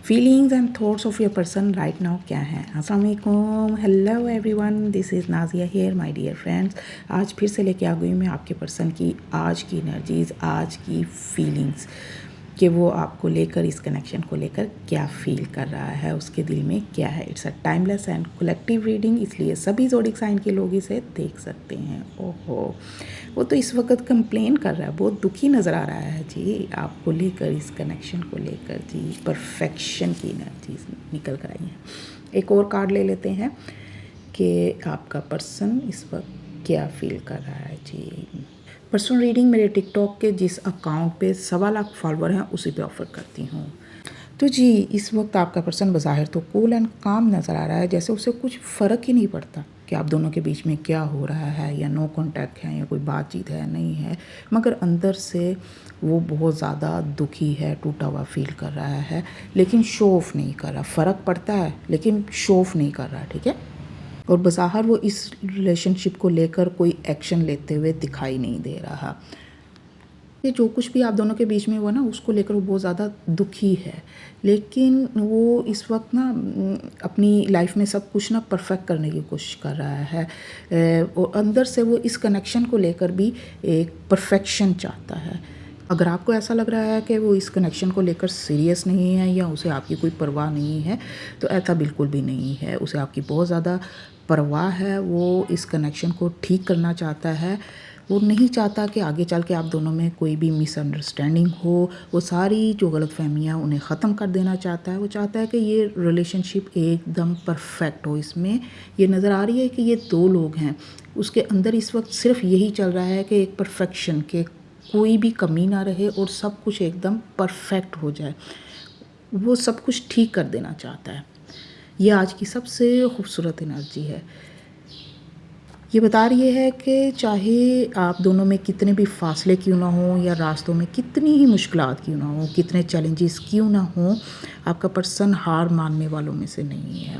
Feelings and thoughts of your person right now क्या है। अस्सलाम वालेकुम, hello everyone, this is Nazia here my dear friends. आज फिर से लेके आ गई मैं आपके पर्सन की आज की एनर्जीज, आज की फीलिंग्स कि वो आपको लेकर, इस कनेक्शन को लेकर क्या फील कर रहा है, उसके दिल में क्या है। It's a timeless and collective reading, इसलिए सभी ज़ोडिक साइन के लोग इसे देख सकते हैं। ओहो, वो तो इस वक्त कंप्लेन कर रहा है, बहुत दुखी नज़र आ रहा है जी आपको लेकर, इस कनेक्शन को लेकर जी। परफेक्शन की एनर्जी निकल कर आई है। एक और कार्ड ले लेते हैं कि आपका पर्सन इस वक्त क्या फील कर रहा है जी। पर्सनल रीडिंग मेरे टिकटॉक के जिस अकाउंट पे 1.25 लाख फॉलोवर हैं उसी पे ऑफ़र करती हूँ। तो जी इस वक्त आपका पर्सन बज़ाहिर तो कूल एंड काम नज़र आ रहा है, जैसे उसे कुछ फ़र्क ही नहीं पड़ता कि आप दोनों के बीच में क्या हो रहा है, या नो कांटेक्ट है, या कोई बातचीत है नहीं है, मगर अंदर से वो बहुत ज़्यादा दुखी है, टूटा हुआ फील कर रहा है, लेकिन शो ऑफ नहीं कर रहा। फ़र्क पड़ता है लेकिन शो ऑफ नहीं कर रहा, ठीक है। और बज़ाहिर वो इस रिलेशनशिप को लेकर कोई एक्शन लेते हुए दिखाई नहीं दे रहा। ये जो कुछ भी आप दोनों के बीच में हुआ ना, उसको लेकर वो बहुत ज़्यादा दुखी है, लेकिन वो इस वक्त ना अपनी लाइफ में सब कुछ ना परफेक्ट करने की कोशिश कर रहा है, और अंदर से वो इस कनेक्शन को लेकर भी एक परफेक्शन चाहता है। अगर आपको ऐसा लग रहा है कि वो इस कनेक्शन को लेकर सीरियस नहीं है या उसे आपकी कोई परवाह नहीं है, तो ऐसा बिल्कुल भी नहीं है। उसे आपकी बहुत ज़्यादा परवाह है, वो इस कनेक्शन को ठीक करना चाहता है। वो नहीं चाहता कि आगे चल के आप दोनों में कोई भी मिसअंडरस्टैंडिंग हो। वो सारी जो गलतफ़हमियाँ उन्हें ख़त्म कर देना चाहता है। वो चाहता है कि ये रिलेशनशिप एकदम परफेक्ट हो। इसमें ये नज़र आ रही है कि ये 2 लोग हैं, उसके अंदर इस वक्त सिर्फ यही चल रहा है कि एक परफेक्शन, के कोई भी कमी ना रहे और सब कुछ एकदम परफेक्ट हो जाए। वो सब कुछ ठीक कर देना चाहता है। ये आज की सबसे खूबसूरत एनर्जी है। ये बता रही है कि चाहे आप दोनों में कितने भी फासले क्यों ना हों, या रास्तों में कितनी ही मुश्किलात क्यों ना हों, कितने चैलेंजेस क्यों ना हों, आपका पर्सन हार मानने वालों में से नहीं है।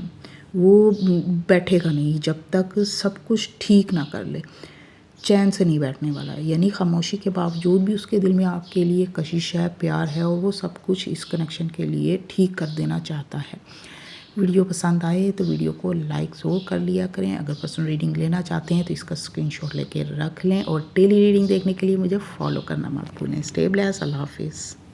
वो बैठेगा नहीं जब तक सब कुछ ठीक ना कर ले। चैन से नहीं बैठने वाला है, यानी खामोशी के बावजूद भी उसके दिल में आपके लिए कशिश है, प्यार है, और वो सब कुछ इस कनेक्शन के लिए ठीक कर देना चाहता है। वीडियो पसंद आए तो वीडियो को लाइक ज़रूर कर लिया करें। अगर पर्सनल रीडिंग लेना चाहते हैं तो इसका स्क्रीनशॉट लेके रख लें, और डेली रीडिंग देखने के लिए मुझे फॉलो करना मत भूलें। स्टे ब्लेस्ड, अल्लाह हाफिज़।